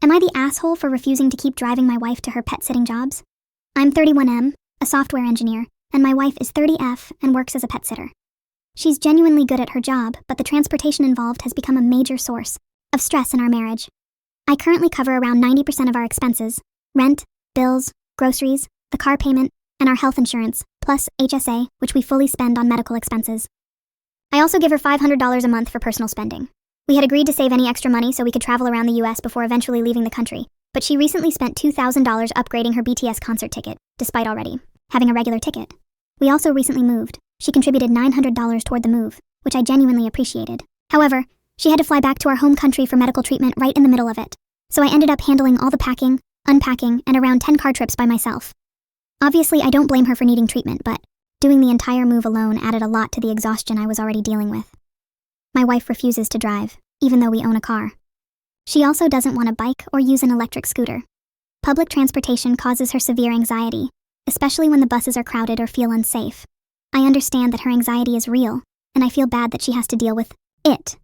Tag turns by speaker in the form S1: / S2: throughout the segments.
S1: Am I the asshole for refusing to keep driving my wife to her pet-sitting jobs? I'm 31M, a software engineer, and my wife is 30F and works as a pet sitter. She's genuinely good at her job, but the transportation involved has become a major source of stress in our marriage. I currently cover around 90% of our expenses: rent, bills, groceries, the car payment, and our health insurance, plus HSA, which we fully spend on medical expenses. I also give her $500 a month for personal spending. We had agreed to save any extra money so we could travel around the US before eventually leaving the country, but she recently spent $2,000 upgrading her BTS concert ticket, despite already having a regular ticket. We also recently moved. She contributed $900 toward the move, which I genuinely appreciated. However, she had to fly back to our home country for medical treatment right in the middle of it, so I ended up handling all the packing, unpacking, and around 10 car trips by myself. Obviously, I don't blame her for needing treatment, but doing the entire move alone added a lot to the exhaustion I was already dealing with. My wife refuses to drive, even though we own a car. She also doesn't want a bike or use an electric scooter. Public transportation causes her severe anxiety, especially when the buses are crowded or feel unsafe. I understand that her anxiety is real, and I feel bad that she has to deal with it.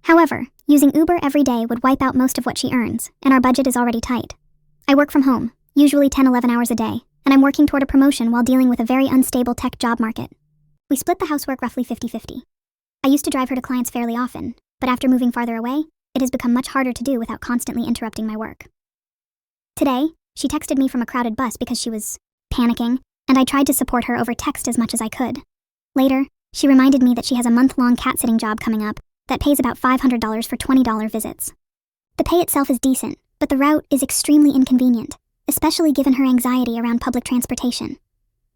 S1: However, using Uber every day would wipe out most of what she earns, and our budget is already tight. I work from home, usually 10-11 hours a day, and I'm working toward a promotion while dealing with a very unstable tech job market. We split the housework roughly 50-50. I used to drive her to clients fairly often, but after moving farther away, it has become much harder to do without constantly interrupting my work. Today, she texted me from a crowded bus because she was panicking, and I tried to support her over text as much as I could. Later, she reminded me that she has a month-long cat-sitting job coming up that pays about $500 for $20 visits. The pay itself is decent, but the route is extremely inconvenient, especially given her anxiety around public transportation.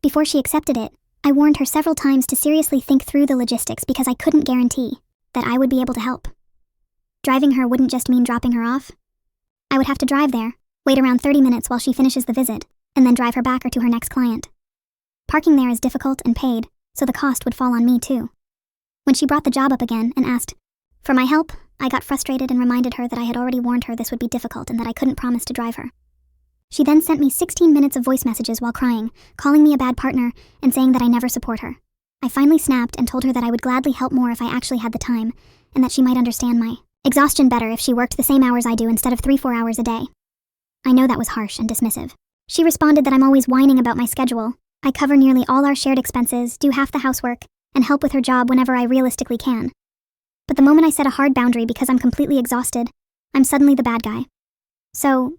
S1: Before she accepted it, I warned her several times to seriously think through the logistics because I couldn't guarantee that I would be able to help. Driving her wouldn't just mean dropping her off. I would have to drive there, wait around 30 minutes while she finishes the visit, and then drive her back or to her next client. Parking there is difficult and paid, so the cost would fall on me too. When she brought the job up again and asked for my help, I got frustrated and reminded her that I had already warned her this would be difficult and that I couldn't promise to drive her. She then sent me 16 minutes of voice messages while crying, calling me a bad partner, and saying that I never support her. I finally snapped and told her that I would gladly help more if I actually had the time, and that she might understand my exhaustion better if she worked the same hours I do instead of 3-4 hours a day. I know that was harsh and dismissive. She responded that I'm always whining about my schedule. I cover nearly all our shared expenses, do half the housework, and help with her job whenever I realistically can. But the moment I set a hard boundary because I'm completely exhausted, I'm suddenly the bad guy. So,